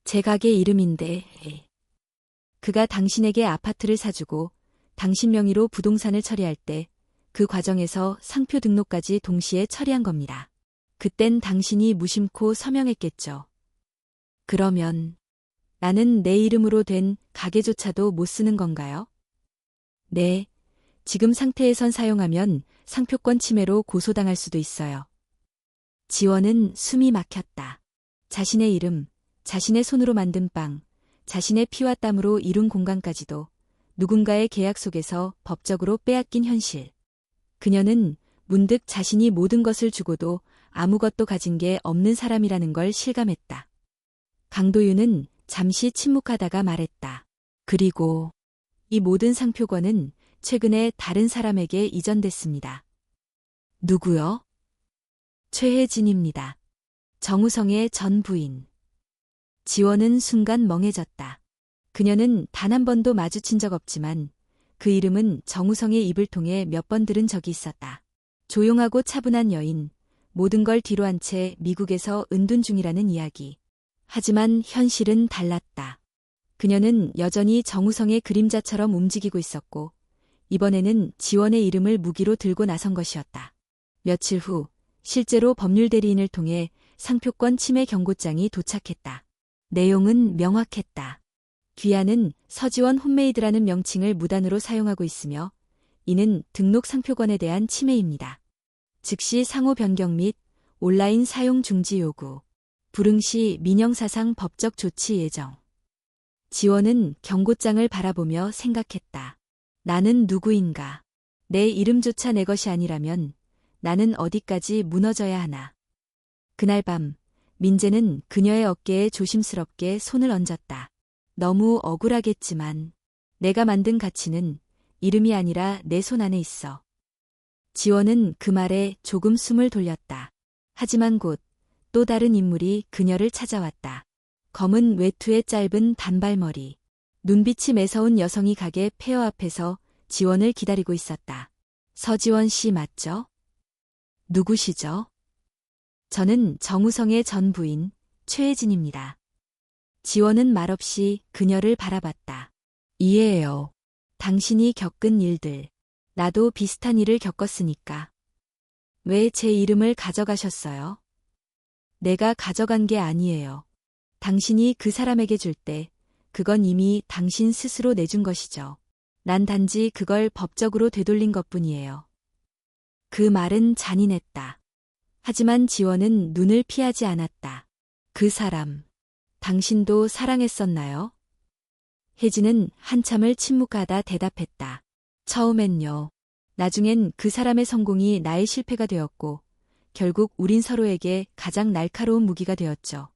제 가게 이름인데. 그가 당신에게 아파트를 사주고 당신 명의로 부동산을 처리할 때 그 과정에서 상표 등록까지 동시에 처리한 겁니다. 그땐 당신이 무심코 서명했겠죠. 그러면 나는 내 이름으로 된 가게조차도 못 쓰는 건가요? 네, 지금 상태에선 사용하면 상표권 침해로 고소당할 수도 있어요. 지원은 숨이 막혔다. 자신의 이름, 자신의 손으로 만든 빵, 자신의 피와 땀으로 이룬 공간까지도 누군가의 계약 속에서 법적으로 빼앗긴 현실. 그녀는 문득 자신이 모든 것을 주고도 아무것도 가진 게 없는 사람이라는 걸 실감했다. 강도윤은 잠시 침묵하다가 말했다. 그리고 이 모든 상표권은 최근에 다른 사람에게 이전됐습니다. 누구요? 최혜진입니다. 정우성의 전 부인. 지원은 순간 멍해졌다. 그녀는 단 한 번도 마주친 적 없지만 그 이름은 정우성의 입을 통해 몇 번 들은 적이 있었다. 조용하고 차분한 여인, 모든 걸 뒤로 한 채 미국에서 은둔 중이라는 이야기. 하지만 현실은 달랐다. 그녀는 여전히 정우성의 그림자처럼 움직이고 있었고 이번에는 지원의 이름을 무기로 들고 나선 것이었다. 며칠 후 실제로 법률 대리인을 통해 상표권 침해 경고장이 도착했다. 내용은 명확했다. 귀하는 서지원 홈메이드라는 명칭을 무단으로 사용하고 있으며 이는 등록 상표권에 대한 침해입니다. 즉시 상호 변경 및 온라인 사용 중지 요구, 불응시 민형사상 법적 조치 예정. 지원은 경고장을 바라보며 생각했다. 나는 누구인가? 내 이름조차 내 것이 아니라면 나는 어디까지 무너져야 하나? 그날 밤 민재는 그녀의 어깨에 조심스럽게 손을 얹었다. 너무 억울하겠지만 내가 만든 가치는 이름이 아니라 내 손 안에 있어. 지원은 그 말에 조금 숨을 돌렸다. 하지만 곧 또 다른 인물이 그녀를 찾아왔다. 검은 외투에 짧은 단발머리. 눈빛이 매서운 여성이 가게 폐허 앞에서 지원을 기다리고 있었다. 서지원 씨 맞죠? 누구시죠? 저는 정우성의 전 부인 최혜진입니다. 지원은 말없이 그녀를 바라봤다. 이해해요. 당신이 겪은 일들. 나도 비슷한 일을 겪었으니까. 왜 제 이름을 가져가셨어요? 내가 가져간 게 아니에요. 당신이 그 사람에게 줄 때 그건 이미 당신 스스로 내준 것이죠. 난 단지 그걸 법적으로 되돌린 것뿐이에요. 그 말은 잔인했다. 하지만 지원은 눈을 피하지 않았다. 그 사람, 당신도 사랑했었나요? 혜진은 한참을 침묵하다 대답했다. 처음엔요. 나중엔 그 사람의 성공이 나의 실패가 되었고, 결국 우린 서로에게 가장 날카로운 무기가 되었죠.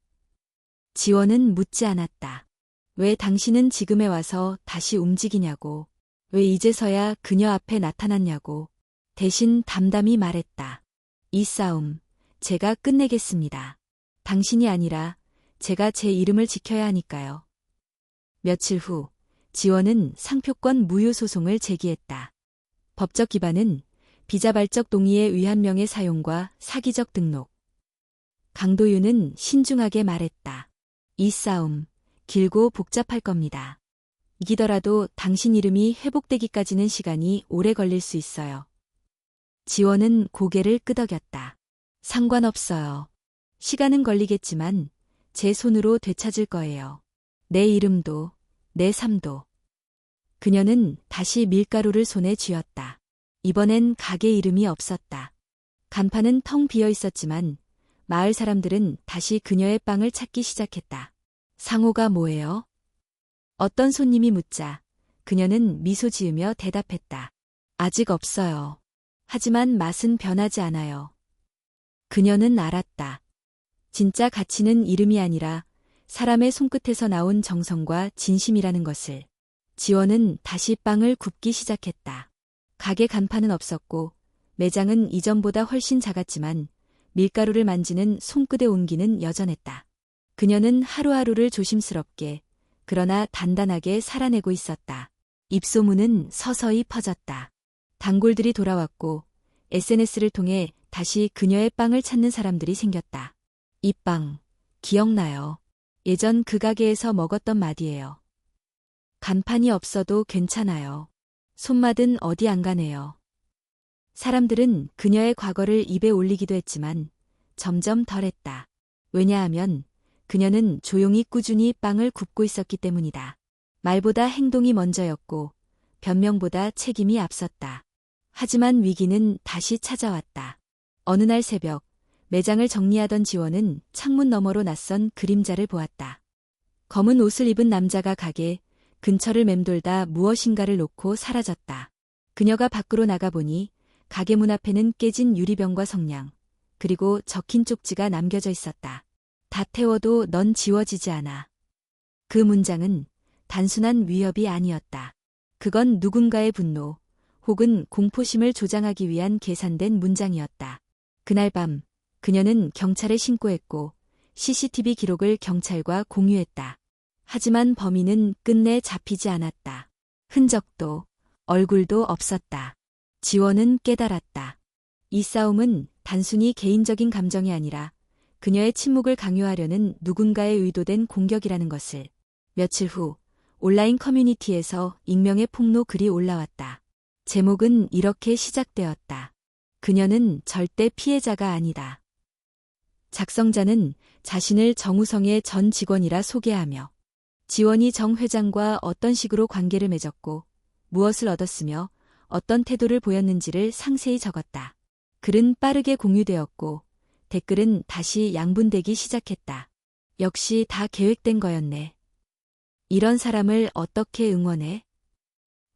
지원은 묻지 않았다. 왜 당신은 지금에 와서 다시 움직이냐고, 왜 이제서야 그녀 앞에 나타났냐고, 대신 담담히 말했다. 이 싸움, 제가 끝내겠습니다. 당신이 아니라 제가 제 이름을 지켜야 하니까요. 며칠 후, 지원은 상표권 무효 소송을 제기했다. 법적 기반은 비자발적 동의에 의한 명의 사용과 사기적 등록. 강도윤은 신중하게 말했다. 이 싸움, 길고 복잡할 겁니다. 이기더라도 당신 이름이 회복되기까지는 시간이 오래 걸릴 수 있어요. 지원은 고개를 끄덕였다. 상관없어요. 시간은 걸리겠지만 제 손으로 되찾을 거예요. 내 이름도, 내 삶도. 그녀는 다시 밀가루를 손에 쥐었다. 이번엔 가게 이름이 없었다. 간판은 텅 비어 있었지만 마을 사람들은 다시 그녀의 빵을 찾기 시작했다. 상호가 뭐예요? 어떤 손님이 묻자 그녀는 미소 지으며 대답했다. 아직 없어요. 하지만 맛은 변하지 않아요. 그녀는 알았다. 진짜 가치는 이름이 아니라 사람의 손끝에서 나온 정성과 진심이라는 것을. 지원은 다시 빵을 굽기 시작했다. 가게 간판은 없었고 매장은 이전보다 훨씬 작았지만 밀가루를 만지는 손끝의 온기는 여전했다. 그녀는 하루하루를 조심스럽게 그러나 단단하게 살아내고 있었다. 입소문은 서서히 퍼졌다. 단골들이 돌아왔고 SNS를 통해 다시 그녀의 빵을 찾는 사람들이 생겼다. 이 빵, 기억나요? 예전 그 가게에서 먹었던 맛이에요. 간판이 없어도 괜찮아요. 손맛은 어디 안 가네요. 사람들은 그녀의 과거를 입에 올리기도 했지만 점점 덜했다. 왜냐하면 그녀는 조용히 꾸준히 빵을 굽고 있었기 때문이다. 말보다 행동이 먼저였고 변명보다 책임이 앞섰다. 하지만 위기는 다시 찾아왔다. 어느 날 새벽 매장을 정리하던 지원은 창문 너머로 낯선 그림자를 보았다. 검은 옷을 입은 남자가 가게 근처를 맴돌다 무엇인가를 놓고 사라졌다. 그녀가 밖으로 나가보니 가게 문 앞에는 깨진 유리병과 성냥, 그리고 적힌 쪽지가 남겨져 있었다. 다 태워도 넌 지워지지 않아. 그 문장은 단순한 위협이 아니었다. 그건 누군가의 분노, 혹은 공포심을 조장하기 위한 계산된 문장이었다. 그날 밤, 그녀는 경찰에 신고했고 CCTV 기록을 경찰과 공유했다. 하지만 범인은 끝내 잡히지 않았다. 흔적도, 얼굴도 없었다. 지원은 깨달았다. 이 싸움은 단순히 개인적인 감정이 아니라 그녀의 침묵을 강요하려는 누군가의 의도된 공격이라는 것을. 며칠 후 온라인 커뮤니티에서 익명의 폭로 글이 올라왔다. 제목은 이렇게 시작되었다. 그녀는 절대 피해자가 아니다. 작성자는 자신을 정우성의 전 직원이라 소개하며 지원이 정 회장과 어떤 식으로 관계를 맺었고 무엇을 얻었으며 어떤 태도를 보였는지를 상세히 적었다. 글은 빠르게 공유되었고 댓글은 다시 양분되기 시작했다. 역시 다 계획된 거였네. 이런 사람을 어떻게 응원해?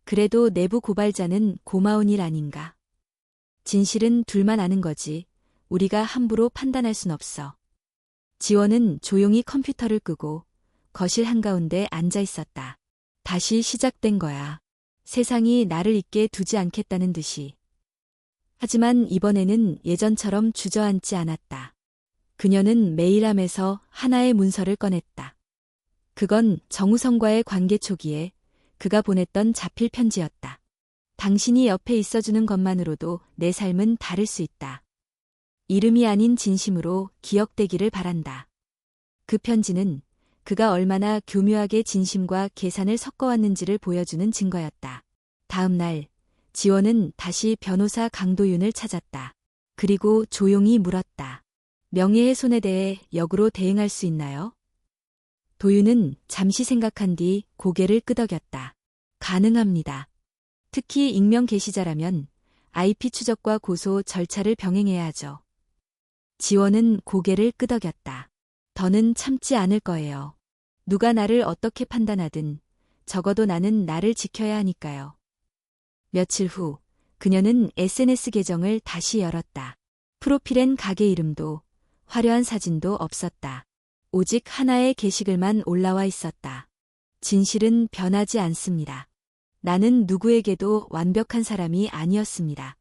그래도 내부 고발자는 고마운 일 아닌가? 진실은 둘만 아는 거지 우리가 함부로 판단할 순 없어. 지원은 조용히 컴퓨터를 끄고 거실 한가운데 앉아 있었다. 다시 시작된 거야. 세상이 나를 잊게 두지 않겠다는 듯이. 하지만 이번에는 예전처럼 주저앉지 않았다. 그녀는 메일함에서 하나의 문서를 꺼냈다. 그건 정우성과의 관계 초기에 그가 보냈던 자필 편지였다. 당신이 옆에 있어주는 것만으로도 내 삶은 다를 수 있다. 이름이 아닌 진심으로 기억되기를 바란다. 그 편지는 그가 얼마나 교묘하게 진심과 계산을 섞어왔는지를 보여주는 증거였다. 다음 날, 지원은 다시 변호사 강도윤을 찾았다. 그리고 조용히 물었다. 명예훼손에 대해 역으로 대응할 수 있나요? 도윤은 잠시 생각한 뒤 고개를 끄덕였다. 가능합니다. 특히 익명 게시자라면 IP 추적과 고소 절차를 병행해야 하죠. 지원은 고개를 끄덕였다. 더는 참지 않을 거예요. 누가 나를 어떻게 판단하든 적어도 나는 나를 지켜야 하니까요. 며칠 후 그녀는 SNS 계정을 다시 열었다. 프로필엔 가게 이름도 화려한 사진도 없었다. 오직 하나의 게시글만 올라와 있었다. 진실은 변하지 않습니다. 나는 누구에게도 완벽한 사람이 아니었습니다.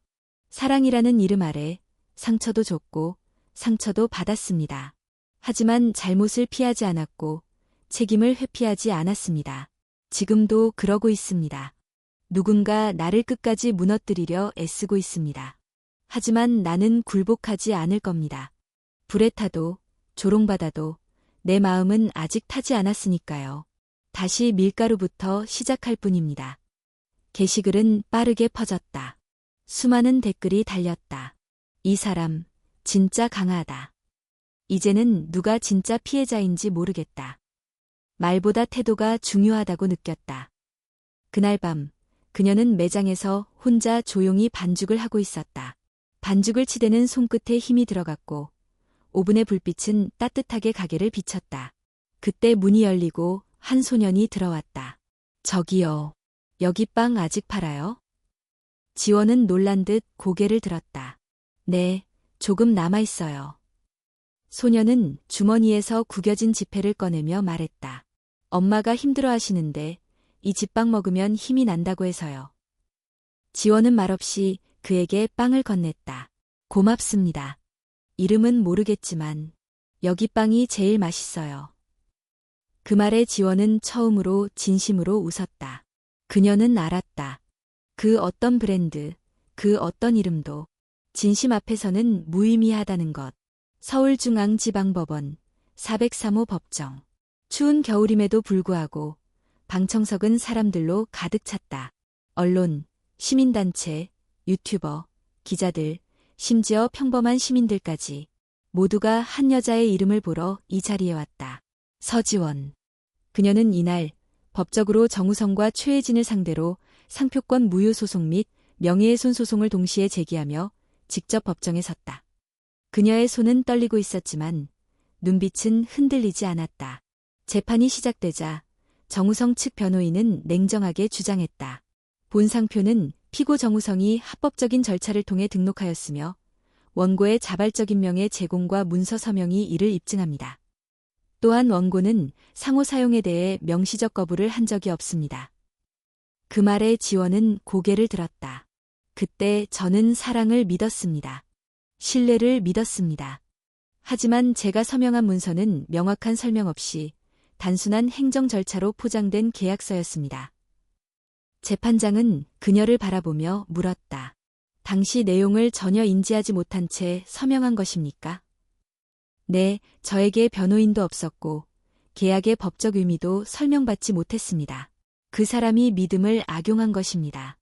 사랑이라는 이름 아래 상처도 줬고 상처도 받았습니다. 하지만 잘못을 피하지 않았고 책임을 회피하지 않았습니다. 지금도 그러고 있습니다. 누군가 나를 끝까지 무너뜨리려 애쓰고 있습니다. 하지만 나는 굴복하지 않을 겁니다. 불에 타도 조롱받아도 내 마음은 아직 타지 않았으니까요. 다시 밀가루부터 시작할 뿐입니다. 게시글은 빠르게 퍼졌다. 수많은 댓글이 달렸다. 이 사람 진짜 강하다. 이제는 누가 진짜 피해자인지 모르겠다. 말보다 태도가 중요하다고 느꼈다. 그날 밤 그녀는 매장에서 혼자 조용히 반죽을 하고 있었다. 반죽을 치대는 손끝에 힘이 들어갔고 오븐의 불빛은 따뜻하게 가게를 비쳤다. 그때 문이 열리고 한 소년이 들어왔다. 저기요. 여기 빵 아직 팔아요? 지원은 놀란 듯 고개를 들었다. 네, 조금 남아있어요. 소년은 주머니에서 구겨진 지폐를 꺼내며 말했다. 엄마가 힘들어하시는데 이 집빵 먹으면 힘이 난다고 해서요. 지원은 말없이 그에게 빵을 건넸다. 고맙습니다. 이름은 모르겠지만 여기 빵이 제일 맛있어요. 그 말에 지원은 처음으로 진심으로 웃었다. 그녀는 알았다. 그 어떤 브랜드, 그 어떤 이름도 진심 앞에서는 무의미하다는 것. 서울중앙지방법원 403호 법정. 추운 겨울임에도 불구하고 방청석은 사람들로 가득 찼다. 언론, 시민단체, 유튜버, 기자들, 심지어 평범한 시민들까지 모두가 한 여자의 이름을 보러 이 자리에 왔다. 서지원. 그녀는 이날 법적으로 정우성과 최혜진을 상대로 상표권 무효 소송 및 명예훼손 소송을 동시에 제기하며 직접 법정에 섰다. 그녀의 손은 떨리고 있었지만 눈빛은 흔들리지 않았다. 재판이 시작되자 정우성 측 변호인은 냉정하게 주장했다. 본 상표는 피고 정우성이 합법적인 절차를 통해 등록하였으며 원고의 자발적인 명의 제공과 문서 서명이 이를 입증합니다. 또한 원고는 상호 사용에 대해 명시적 거부를 한 적이 없습니다. 그 말에 지원은 고개를 들었다. 그때 저는 사랑을 믿었습니다. 신뢰를 믿었습니다. 하지만 제가 서명한 문서는 명확한 설명 없이 단순한 행정 절차로 포장된 계약서였습니다. 재판장은 그녀를 바라보며 물었다. 당시 내용을 전혀 인지하지 못한 채 서명한 것입니까? 네, 저에게 변호인도 없었고 계약의 법적 의미도 설명받지 못했습니다. 그 사람이 믿음을 악용한 것입니다.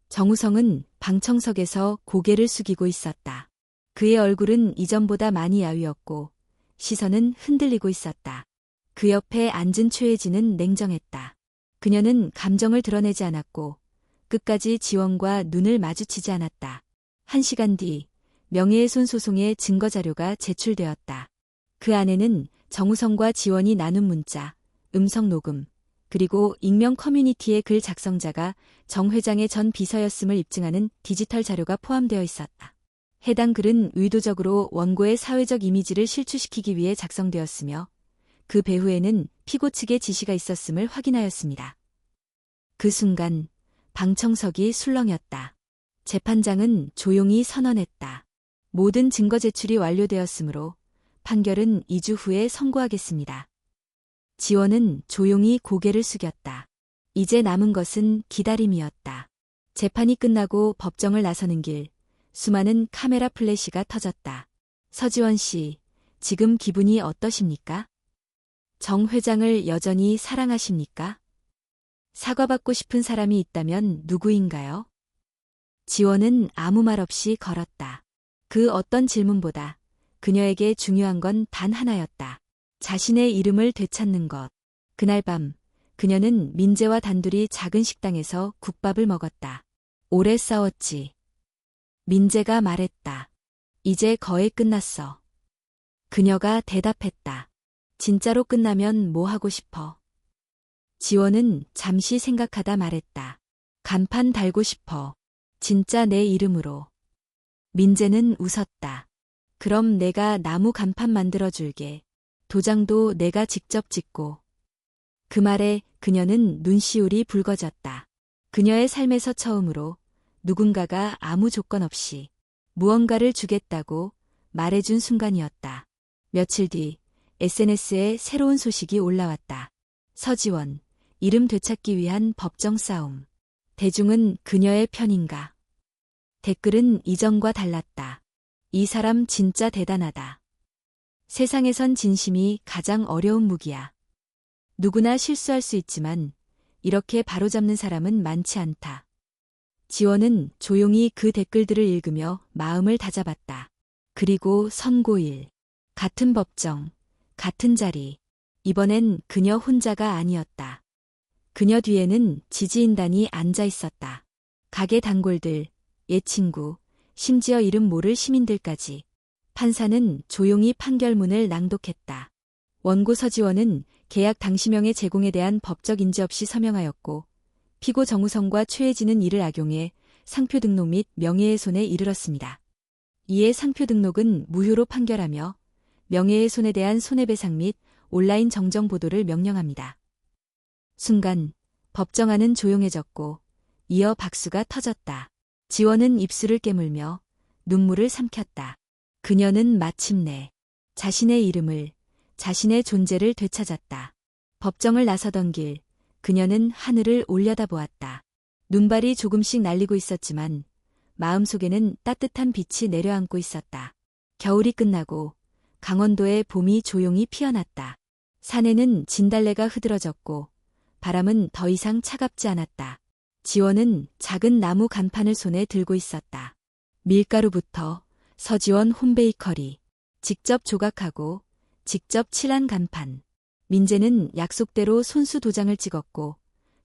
정우성은 방청석에서 고개를 숙이고 있었다. 그의 얼굴은 이전보다 많이 야위었고 시선은 흔들리고 있었다. 그 옆에 앉은 최혜진은 냉정했다. 그녀는 감정을 드러내지 않았고 끝까지 지원과 눈을 마주치지 않았다. 1시간 뒤 명예훼손 소송의 증거자료가 제출되었다. 그 안에는 정우성과 지원이 나눈 문자, 음성 녹음, 그리고 익명 커뮤니티의 글 작성자가 정 회장의 전 비서였음을 입증하는 디지털 자료가 포함되어 있었다. 해당 글은 의도적으로 원고의 사회적 이미지를 실추시키기 위해 작성되었으며 그 배후에는 피고 측의 지시가 있었음을 확인하였습니다. 그 순간 방청석이 술렁였다. 재판장은 조용히 선언했다. 모든 증거 제출이 완료되었으므로 판결은 2주 후에 선고하겠습니다. 지원은 조용히 고개를 숙였다. 이제 남은 것은 기다림이었다. 재판이 끝나고 법정을 나서는 길, 수많은 카메라 플래시가 터졌다. 서지원 씨, 지금 기분이 어떠십니까? 정 회장을 여전히 사랑하십니까? 사과받고 싶은 사람이 있다면 누구인가요? 지원은 아무 말 없이 걸었다. 그 어떤 질문보다 그녀에게 중요한 건 단 하나였다. 자신의 이름을 되찾는 것. 그날 밤, 그녀는 민재와 단둘이 작은 식당에서 국밥을 먹었다. 오래 싸웠지. 민재가 말했다. 이제 거의 끝났어. 그녀가 대답했다. 진짜로 끝나면 뭐 하고 싶어? 지원은 잠시 생각하다 말했다. 간판 달고 싶어. 진짜 내 이름으로. 민재는 웃었다. 그럼 내가 나무 간판 만들어줄게. 도장도 내가 직접 찍고. 그 말에 그녀는 눈시울이 붉어졌다. 그녀의 삶에서 처음으로 누군가가 아무 조건 없이 무언가를 주겠다고 말해준 순간이었다. 며칠 뒤 SNS에 새로운 소식이 올라왔다. 서지원, 이름 되찾기 위한 법정 싸움. 대중은 그녀의 편인가? 댓글은 이전과 달랐다. 이 사람 진짜 대단하다. 세상에선 진심이 가장 어려운 무기야. 누구나 실수할 수 있지만 이렇게 바로잡는 사람은 많지 않다. 지원은 조용히 그 댓글들을 읽으며 마음을 다잡았다. 그리고 선고일. 같은 법정, 같은 자리. 이번엔 그녀 혼자가 아니었다. 그녀 뒤에는 지지인단이 앉아 있었다. 가게 단골들, 옛 친구, 심지어 이름 모를 시민들까지. 판사는 조용히 판결문을 낭독했다. 원고 서지원은 계약 당시명의 제공에 대한 법적 인지 없이 서명하였고, 피고 정우성과 최혜진은 이를 악용해 상표 등록 및 명예훼손에 이르렀습니다. 이에 상표 등록은 무효로 판결하며 명예훼손에 대한 손해배상 및 온라인 정정 보도를 명령합니다. 순간 법정안은 조용해졌고 이어 박수가 터졌다. 지원은 입술을 깨물며 눈물을 삼켰다. 그녀는 마침내 자신의 이름을, 자신의 존재를 되찾았다. 법정을 나서던 길, 그녀는 하늘을 올려다보았다. 눈발이 조금씩 날리고 있었지만 마음속에는 따뜻한 빛이 내려앉고 있었다. 겨울이 끝나고 강원도의 봄이 조용히 피어났다. 산에는 진달래가 흐드러졌고 바람은 더 이상 차갑지 않았다. 지원은 작은 나무 간판을 손에 들고 있었다. 밀가루부터 서지원 홈베이커리. 직접 조각하고 직접 칠한 간판. 민재는 약속대로 손수 도장을 찍었고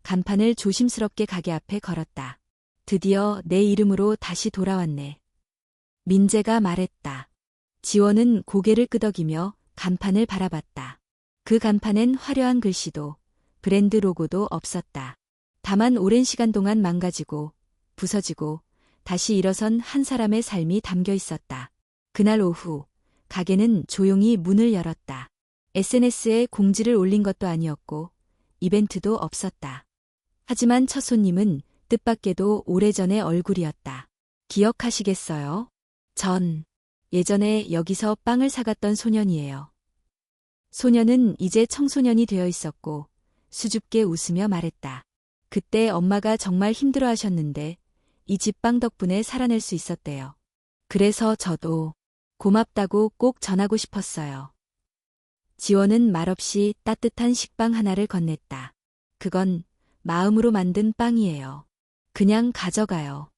간판을 조심스럽게 가게 앞에 걸었다. 드디어 내 이름으로 다시 돌아왔네. 민재가 말했다. 지원은 고개를 끄덕이며 간판을 바라봤다. 그 간판엔 화려한 글씨도 브랜드 로고도 없었다. 다만 오랜 시간 동안 망가지고 부서지고 다시 일어선 한 사람의 삶이 담겨 있었다. 그날 오후 가게는 조용히 문을 열었다. SNS에 공지를 올린 것도 아니었고 이벤트도 없었다. 하지만 첫 손님은 뜻밖에도 오래전의 얼굴이었다. 기억하시겠어요? 예전에 여기서 빵을 사갔던 소년이에요. 소년은 이제 청소년이 되어 있었고 수줍게 웃으며 말했다. 그때 엄마가 정말 힘들어하셨는데 이 집 빵 덕분에 살아낼 수 있었대요. 그래서 저도 고맙다고 꼭 전하고 싶었어요. 지원은 말없이 따뜻한 식빵 하나를 건넸다. 그건 마음으로 만든 빵이에요. 그냥 가져가요.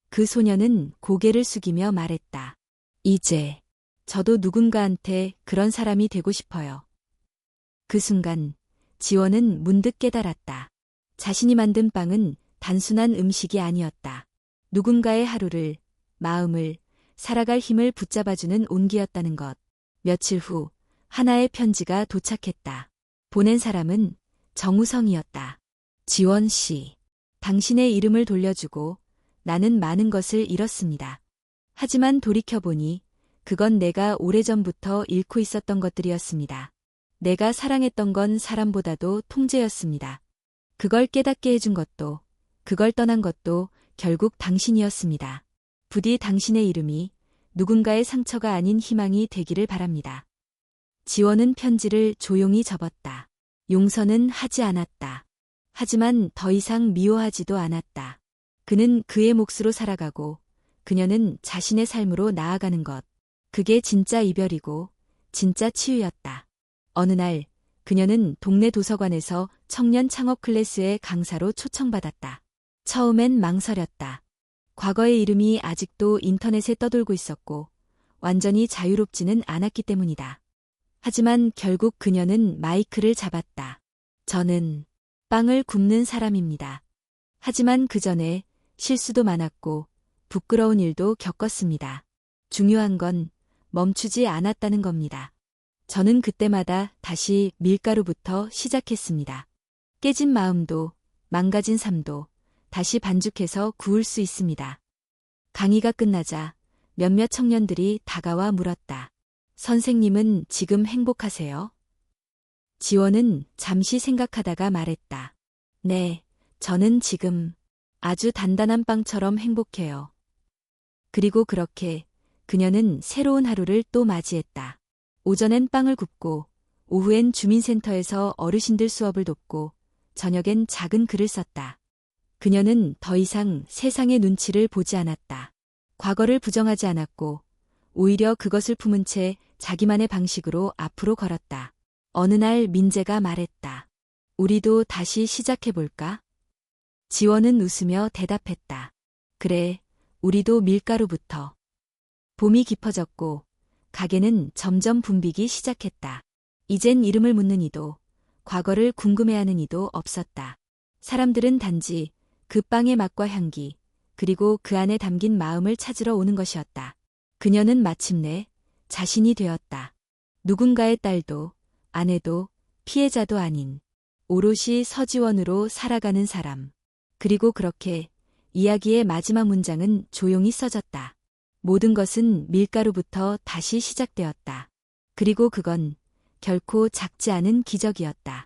그 소녀는 고개를 숙이며 말했다. 이제 저도 누군가한테 그런 사람이 되고 싶어요. 그 순간 지원은 문득 깨달았다. 자신이 만든 빵은 단순한 음식이 아니었다. 누군가의 하루를, 마음을, 살아갈 힘을 붙잡아주는 온기였다는 것. 며칠 후 하나의 편지가 도착했다. 보낸 사람은 정우성이었다. 지원 씨, 당신의 이름을 돌려주고 나는 많은 것을 잃었습니다. 하지만 돌이켜보니 그건 내가 오래전부터 잃고 있었던 것들이었습니다. 내가 사랑했던 건 사람보다도 통제였습니다. 그걸 깨닫게 해준 것도, 그걸 떠난 것도 결국 당신이었습니다. 부디 당신의 이름이 누군가의 상처가 아닌 희망이 되기를 바랍니다. 지원은 편지를 조용히 접었다. 용서는 하지 않았다. 하지만 더 이상 미워하지도 않았다. 그는 그의 몫으로 살아가고 그녀는 자신의 삶으로 나아가는 것. 그게 진짜 이별이고 진짜 치유였다. 어느 날 그녀는 동네 도서관에서 청년 창업 클래스의 강사로 초청받았다. 처음엔 망설였다. 과거의 이름이 아직도 인터넷에 떠돌고 있었고 완전히 자유롭지는 않았기 때문이다. 하지만 결국 그녀는 마이크를 잡았다. 저는 빵을 굽는 사람입니다. 하지만 그 전에 실수도 많았고 부끄러운 일도 겪었습니다. 중요한 건 멈추지 않았다는 겁니다. 저는 그때마다 다시 밀가루부터 시작했습니다. 깨진 마음도 망가진 삶도 다시 반죽해서 구울 수 있습니다. 강의가 끝나자 몇몇 청년들이 다가와 물었다. 선생님은 지금 행복하세요? 지원은 잠시 생각하다가 말했다. 네, 저는 지금 아주 단단한 빵처럼 행복해요. 그리고 그렇게 그녀는 새로운 하루를 또 맞이했다. 오전엔 빵을 굽고 오후엔 주민센터에서 어르신들 수업을 돕고 저녁엔 작은 글을 썼다. 그녀는 더 이상 세상의 눈치를 보지 않았다. 과거를 부정하지 않았고 오히려 그것을 품은 채 자기만의 방식으로 앞으로 걸었다. 어느 날 민재가 말했다. 우리도 다시 시작해볼까? 지원은 웃으며 대답했다. 그래, 우리도 밀가루부터. 봄이 깊어졌고 가게는 점점 붐비기 시작했다. 이젠 이름을 묻는 이도 과거를 궁금해하는 이도 없었다. 사람들은 단지 그 빵의 맛과 향기 그리고 그 안에 담긴 마음을 찾으러 오는 것이었다. 그녀는 마침내 자신이 되었다. 누군가의 딸도 아내도 피해자도 아닌 오롯이 서지원으로 살아가는 사람. 그리고 그렇게 이야기의 마지막 문장은 조용히 써졌다. 모든 것은 밀가루부터 다시 시작되었다. 그리고 그건 결코 작지 않은 기적이었다.